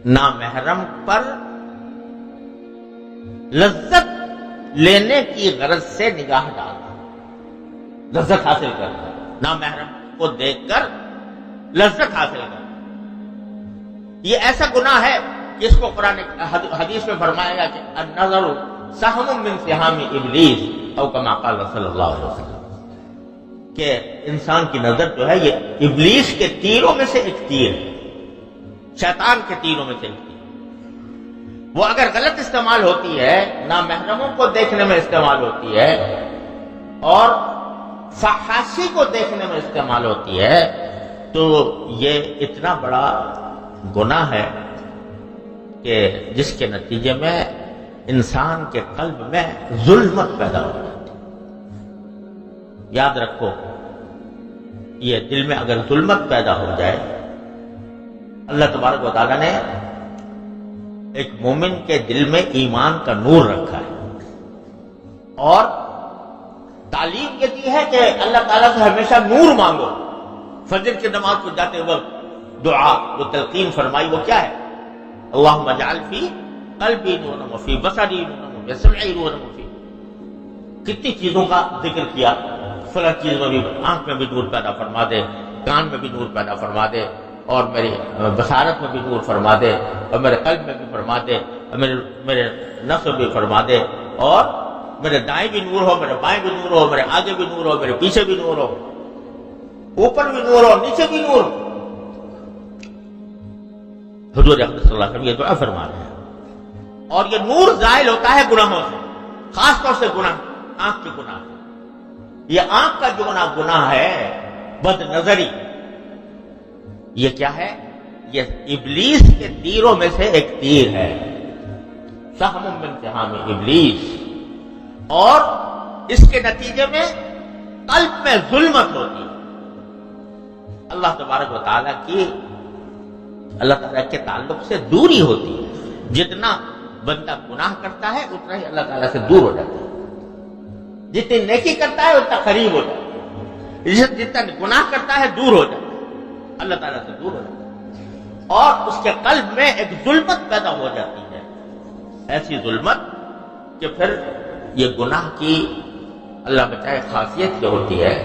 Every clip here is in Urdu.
نامحرم پر لذت لینے کی غرض سے نگاہ ڈالنا، لذت حاصل کرنا، نامحرم کو دیکھ کر لذت حاصل کرنا، یہ ایسا گناہ ہے جس کو قرآن حدیث میں فرمایا گیا کہ النظر سہم من سہام ابلیس او کما قال صلی اللہ علیہ وسلم، کہ انسان کی نظر جو ہے یہ ابلیس کے تیروں میں سے ایک تیر ہے، شیطان کے تیروں میں سے ایک تیر، وہ اگر غلط استعمال ہوتی ہے، نامحرموں کو دیکھنے میں استعمال ہوتی ہے اور فحاشی کو دیکھنے میں استعمال ہوتی ہے، تو یہ اتنا بڑا گناہ ہے کہ جس کے نتیجے میں انسان کے قلب میں ظلمت پیدا ہو جاتی ہے۔ یاد رکھو، یہ دل میں اگر ظلمت پیدا ہو جائے، اللہ تبارک و تعالیٰ نے ایک مومن کے دل میں ایمان کا نور رکھا ہے، اور تعلیم یہ دی ہے کہ اللہ تعالیٰ سے ہمیشہ نور مانگو۔ فجر کی نماز کو جاتے وقت دعا جو تلقین فرمائی وہ کیا ہے؟ اللہم اجعل فی قلبی نورا وفی بصری نورا وفی سمعی نورا وفی، کتنی چیزوں کا ذکر کیا، فلاں چیز میں بھی، آنکھ میں بھی نور پیدا فرما دے، کان میں بھی نور پیدا فرما دے، اور میری بصارت میں بھی نور فرما دے، اور میرے قلب میں بھی فرما دے، اور میرے نفس میں بھی فرما دے، اور میرے دائیں بھی نور ہو، میرے بائیں بھی نور ہو، میرے آگے بھی نور ہو، میرے پیچھے بھی نور ہو، اوپر بھی نور ہو، نیچے بھی نور ہو۔ حضور اکرم صلی اللہ علیہ وسلم یہ دعا فرما رہے ہیں، اور یہ نور زائل ہوتا ہے گناہوں سے، خاص طور سے گناہ، آنکھ کے گناہ، یہ آنکھ کا جو گناہ ہے بد نظری، یہ کیا ہے؟ یہ ابلیس کے تیروں میں سے ایک تیر ہے، سہم من سہام ابلیس، اور اس کے نتیجے میں قلب میں ظلمت ہوتی ہے۔ اللہ تبارک و تعالیٰ کی، اللہ تعالیٰ کے تعلق سے دوری ہوتی ہے، جتنا بندہ گناہ کرتا ہے اتنا ہی اللہ تعالیٰ سے دور ہو جاتا ہے، جتنی نیکی کرتا ہے اتنا قریب ہو جاتا ہے، جتنا گناہ کرتا ہے دور ہو جاتا ہے، اللہ تعالیٰ سے دور ہو جاتا ہے، اور اس کے قلب میں ایک ظلمت پیدا ہو جاتی ہے، ایسی ظلمت کہ پھر یہ گناہ کی، اللہ بچائے، خاصیت کیا ہوتی ہے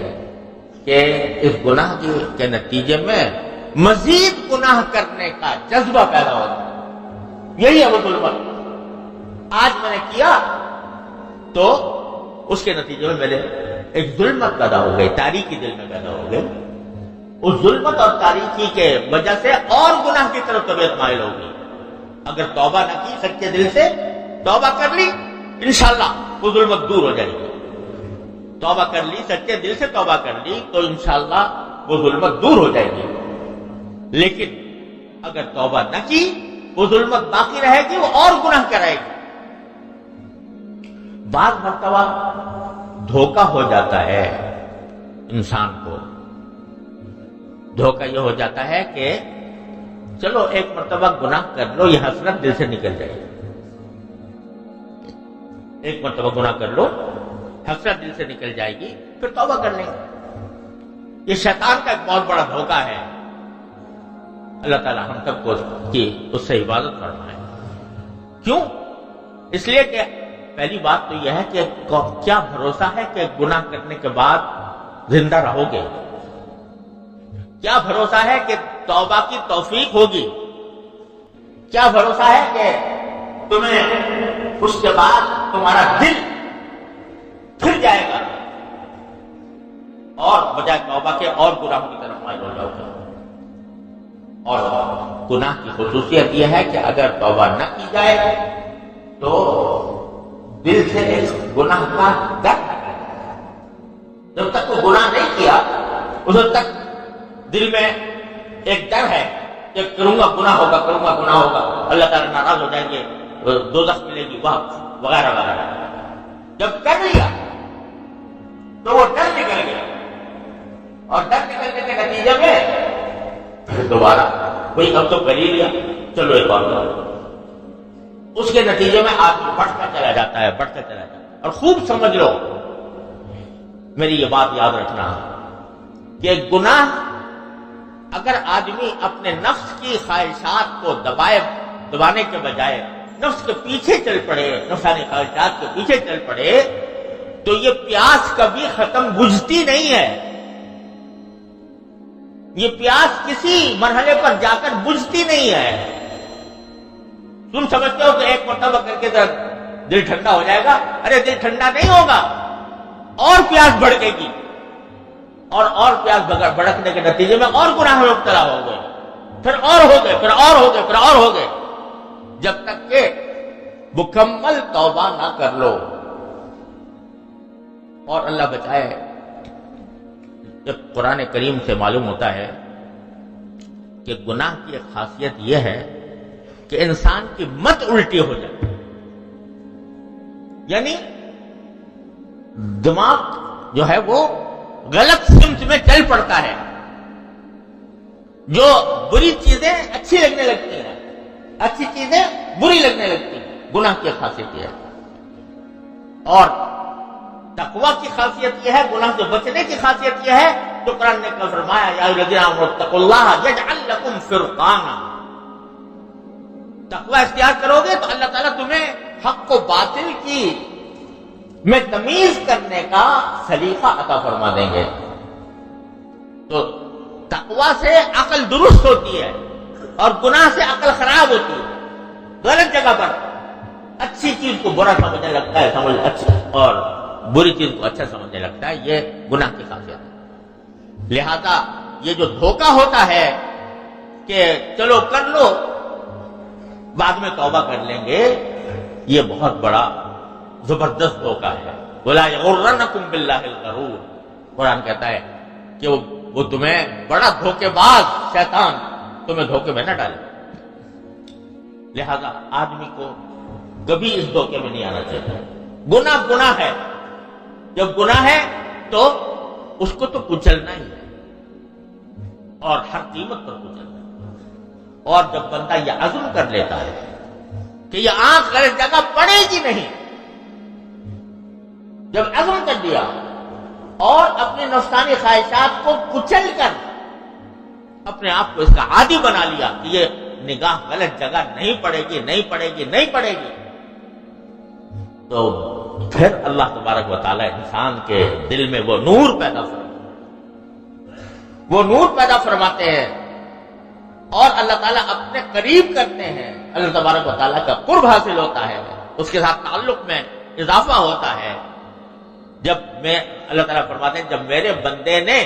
کہ اس گناہ کے نتیجے میں مزید گناہ کرنے کا جذبہ پیدا ہوتا ہے، یہی ہے وہ ظلمت۔ آج میں نے کیا تو اس کے نتیجے میں میرے ایک ظلمت پیدا ہو گئی، تاریکی دل میں پیدا ہو گئی، اس ظلمت اور تاریکی کے وجہ سے اور گناہ کی طرف طبیعت مائل ہوگی۔ اگر توبہ نہ کی، سچے دل سے توبہ کر لی، انشاءاللہ وہ ظلمت دور ہو جائے گی۔ توبہ کر لی، سچے دل سے توبہ کر لی تو انشاءاللہ وہ ظلمت دور ہو جائے گی، لیکن اگر توبہ نہ کی وہ ظلمت باقی رہے گی، وہ اور گناہ کرائے گی۔ بعض مرتبہ دھوکہ ہو جاتا ہے انسان کو، دھوکہ یہ ہو جاتا ہے کہ چلو ایک مرتبہ گناہ کر لو، یہ حسرت دل سے نکل جائے گی، ایک مرتبہ گناہ کر لو، حسرت دل سے نکل جائے گی، پھر توبہ کر لیں گے۔ یہ شیطان کا ایک بہت بڑا دھوکہ ہے، اللہ تعالیٰ ہم سب کو کی اس سے حفاظت فرمائے۔ کیوں؟ اس لیے کہ پہلی بات تو یہ ہے کہ کیا بھروسہ ہے کہ گناہ کرنے کے بعد زندہ رہو گے؟ کیا بھروسہ ہے کہ توبہ کی توفیق ہوگی؟ کیا بھروسہ ہے کہ تمہیں اس کے بعد تمہارا دل پھر جائے گا اور بجائے توبہ کے اور گناہوں کی طرف مائل ہو جاؤ گے؟ اور گناہ کی خصوصیت یہ ہے کہ اگر توبہ نہ کی جائے تو دل سے اس گناہ کا ڈر، جب تک وہ گناہ نہیں کیا اس وقت تک دل میں ایک ڈر ہے کہ کروں گا گناہ ہوگا، کروں گا گناہ ہوگا، اللہ تعالیٰ ناراض ہو جائیں گے، دوزخ ملے گی، وغیرہ وغیرہ۔ جب کر لیا تو وہ ڈر نکل گیا، اور ڈر نکلنے کے نتیجے میں پھر دوبارہ کوئی اب تو کر ہی لیا، چلو ایک اور کرو۔ اس کے نتیجے میں آدمی بڑھتا چلا جاتا ہے، بڑھتا چلا جاتا ہے۔ اور خوب سمجھ لو، میری یہ بات یاد رکھنا کہ گناہ اگر آدمی اپنے نفس کی خواہشات کو دبائے دبانے کے بجائے نفس کے پیچھے چل پڑے، نفسانی خواہشات کے پیچھے چل پڑے، تو یہ پیاس کبھی ختم بجھتی نہیں ہے. یہ پیاس کسی مرحلے پر جا کر بجھتی نہیں ہے. تم سمجھتے ہو کہ ایک مرتبہ کر کے دل ٹھنڈا ہو جائے گا. ارے دل ٹھنڈا نہیں ہوگا، اور پیاس بڑھے گی، اور پیاس بڑھنے کے نتیجے میں اور گناہ میں مبتلا ہو گئے، پھر اور ہو گئے، پھر اور ہو گئے، پھر اور ہو گئے، جب تک کہ مکمل توبہ نہ کر لو. اور اللہ بچائے، جب قرآن کریم سے معلوم ہوتا ہے کہ گناہ کی ایک خاصیت یہ ہے کہ انسان کی مت الٹی ہو جائے، یعنی دماغ جو ہے وہ غلط سمت میں چل پڑتا ہے. جو بری چیزیں اچھی لگنے لگتی ہیں، اچھی چیزیں بری لگنے لگتی ہیں. گناہ کی خاصیت یہ ہے. اور تقویٰ کی خاصیت یہ ہے، گناہ سے بچنے کی خاصیت یہ ہے. تو قرآن نے کل فرمایا یا ایھا الذین آمنوا اتقوا اللہ یجعل لکم فرقانا. تقویٰ اختیار کرو گے تو اللہ تعالیٰ تمہیں حق و باطل کی میں تمیز کرنے کا سلیقہ عطا فرما دیں گے. تو تقویٰ سے عقل درست ہوتی ہے اور گناہ سے عقل خراب ہوتی ہے. غلط جگہ پر اچھی چیز کو برا سمجھنے لگتا ہے، اور بری چیز کو اچھا سمجھنے لگتا ہے. یہ گناہ کی خاصیت ہے. لہذا یہ جو دھوکہ ہوتا ہے کہ چلو کر لو بعد میں توبہ کر لیں گے، یہ بہت بڑا زبردست دھوکہ ہے. وَلَا يَغُرَّنَّكُمْ بِاللَّهِ الْغَرُورُ. قرآن کہتا ہے کہ وہ تمہیں بڑا دھوکے باز شیطان تمہیں دھوکے میں نہ ڈالے. لہذا آدمی کو کبھی اس دھوکے میں نہیں آنا چاہیے. گناہ ہے. جب گناہ ہے تو اس کو تو کچلنا ہی ہے، اور ہر قیمت پر کچلنا ہے. اور جب بندہ یہ عزم کر لیتا ہے کہ یہ آنکھ غلط جگہ پڑے گی نہیں، جب عزم کر دیا اور اپنی نفسانی خواہشات کو کچل کر اپنے آپ کو اس کا عادی بنا لیا کہ یہ نگاہ غلط جگہ نہیں پڑے گی، نہیں پڑے گی، نہیں پڑے گی، تو پھر اللہ تبارک و تعالیٰ انسان کے دل میں وہ نور پیدا فرماتے ہیں اور اللہ تعالیٰ اپنے قریب کرتے ہیں. اللہ تبارک و تعالیٰ کا قرب حاصل ہوتا ہے، اس کے ساتھ تعلق میں اضافہ ہوتا ہے. جب اللہ تعالیٰ فرماتے ہیں جب میرے بندے نے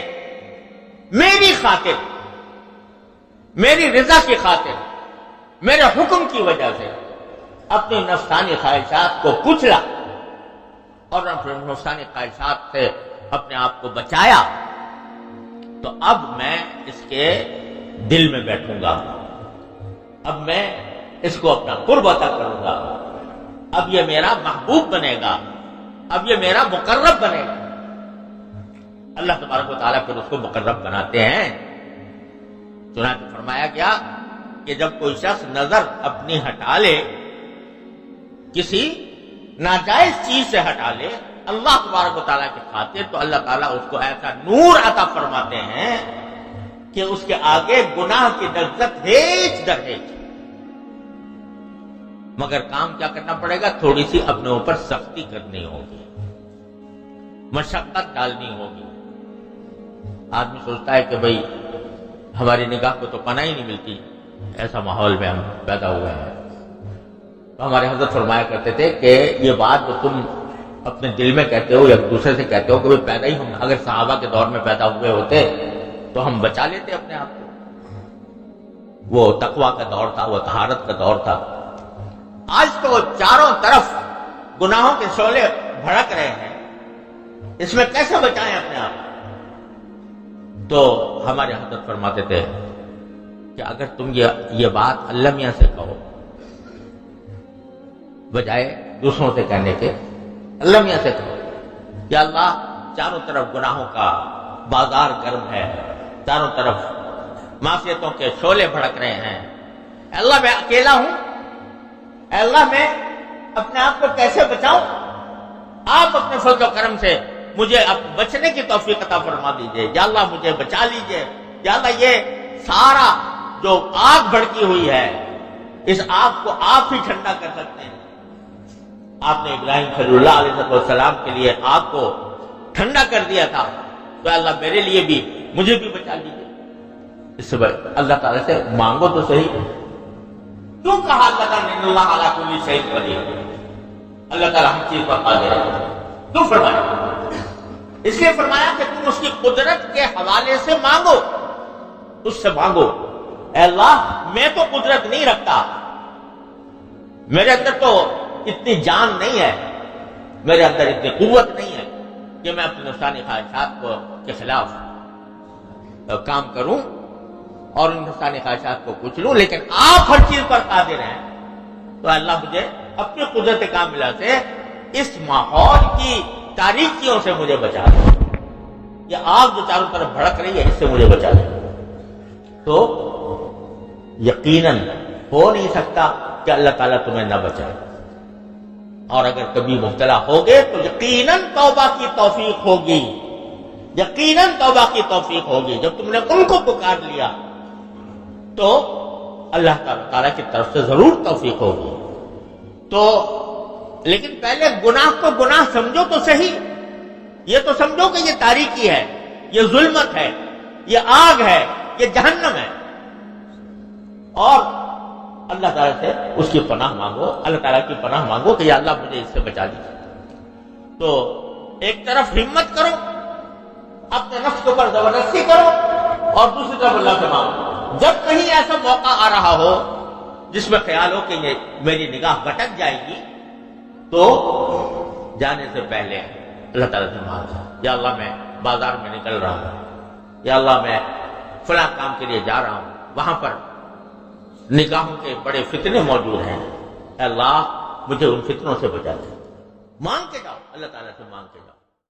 میری خاطر، میری رضا کی خاطر، میرے حکم کی وجہ سے اپنی نفسانی خواہشات کو کچلا اور نفسانی خواہشات سے اپنے آپ کو بچایا، تو اب میں اس کے دل میں بیٹھوں گا، اب میں اس کو اپنا قرب عطا کروں گا، اب یہ میرا محبوب بنے گا، اب یہ میرا مقرب بنے گا. اللہ تبارک و تعالیٰ پھر اس کو مقرب بناتے ہیں. چنانچہ فرمایا گیا کہ جب کوئی شخص نظر اپنی ہٹا لے، کسی ناجائز چیز سے ہٹا لے اللہ تبارک و تعالیٰ کی خاطر، تو اللہ تعالیٰ اس کو ایسا نور عطا فرماتے ہیں کہ اس کے آگے گناہ کی لذت ہیچ در ہیچ. مگر کام کیا کرنا پڑے گا؟ تھوڑی سی اپنے اوپر سختی کرنی ہوگی، مشقت ڈالنی ہوگی. آدمی سوچتا ہے کہ بھئی ہماری نگاہ کو تو پناہ ہی نہیں ملتی، ایسا ماحول میں ہم پیدا ہوئے ہیں. تو ہمارے حضرت فرمایا کرتے تھے کہ یہ بات جو تم اپنے دل میں کہتے ہو یا دوسرے سے کہتے ہو کہ پیدا ہی ہم اگر صحابہ کے دور میں پیدا ہوئے ہوتے تو ہم بچا لیتے اپنے آپ کو. وہ تقویٰ کا دور تھا، وہ طہارت کا دور تھا. آج تو چاروں طرف گناہوں کے شعلے بھڑک رہے ہیں، اس میں کیسے بچائیں اپنے آپ؟ تو ہمارے حضرت فرماتے تھے کہ اگر تم یہ بات اللہ میاں سے کہو بجائے دوسروں سے کہنے کے، اللہ میاں سے کہو یا اللہ چاروں طرف گناہوں کا بازار گرم ہے، چاروں طرف معصیتوں کے شعلے بھڑک رہے ہیں، اے اللہ میں اکیلا ہوں، اے اللہ میں اپنے آپ کو کیسے بچاؤں؟ آپ اپنے فضل و کرم سے مجھے اب بچنے کی توفیق عطا فرما دیجئے. یا اللہ مجھے بچا لیجئے. یا اللہ یہ سارا جو آگ بھڑکی ہوئی ہے، اس آگ کو آپ ہی ٹھنڈا کر سکتے ہیں۔ آپ نے ابراہیم خلیل اللہ علیہ السلام کے لیے آگ کو ٹھنڈا کر دیا تھا، تو اللہ میرے لیے بھی، مجھے بھی بچا لیجیے۔ اس سے اللہ تعالیٰ سے مانگو تو صحیح۔ کیوں کہا اللہ تعالیٰ نے اللہ علی کل شیء قدیر؟ اللہ تعالیٰ ہر چیز پر قادر ہے، کیوں فرمایا؟ اس لیے فرمایا کہ تم اس کی قدرت کے حوالے سے مانگو، اس سے مانگو۔ اے اللہ میں تو قدرت نہیں رکھتا، میرے اندر تو اتنی جان نہیں ہے، میرے اندر اتنی قوت نہیں ہے کہ میں اپنے نفسانی خواہشات کے خلاف کام کروں اور ان نفسانی خواہشات کو کچلوں، لیکن آپ ہر چیز پر قادر ہیں، تو اللہ مجھے اپنی قدرت کاملہ سے اس ماحول کی تاریکیوں سے مجھے بچا دے، یہ آگ جو چاروں طرف بھڑک رہی ہے اس سے مجھے بچا دے۔ تو یقیناً ہو نہیں سکتا کہ اللہ تعالیٰ تمہیں نہ بچائے، اور اگر کبھی مبتلا ہوگے تو یقیناً توبہ کی توفیق ہوگی، یقیناً توبہ کی توفیق ہوگی۔ جب تم نے ان کو پکار لیا تو اللہ تعالیٰ کی طرف سے ضرور توفیق ہوگی۔ تو لیکن پہلے گناہ کو گناہ سمجھو تو صحیح، یہ تو سمجھو کہ یہ تاریکی ہے، یہ ظلمت ہے، یہ آگ ہے، یہ جہنم ہے، اور اللہ تعالیٰ سے اس کی پناہ مانگو، اللہ تعالیٰ کی پناہ مانگو کہ یا اللہ مجھے اس سے بچا دیجیے۔ تو ایک طرف ہمت کرو، اپنے نفس کے اوپر زبردستی کرو، اور دوسری طرف اللہ سے مانگو۔ جب کہیں ایسا موقع آ رہا ہو جس میں خیال ہو کہ یہ میری نگاہ بھٹک جائے گی، تو جانے سے پہلے اللہ تعالیٰ سے مانگو، یا اللہ میں بازار میں نکل رہا ہوں، یا اللہ میں فلاں کام کے لیے جا رہا ہوں، وہاں پر نگاہوں کے بڑے فتنے موجود ہیں، اے اللہ مجھے ان فتنوں سے بچا دے۔ مانگ کے جاؤ، اللہ تعالیٰ سے مانگ کے جاؤ۔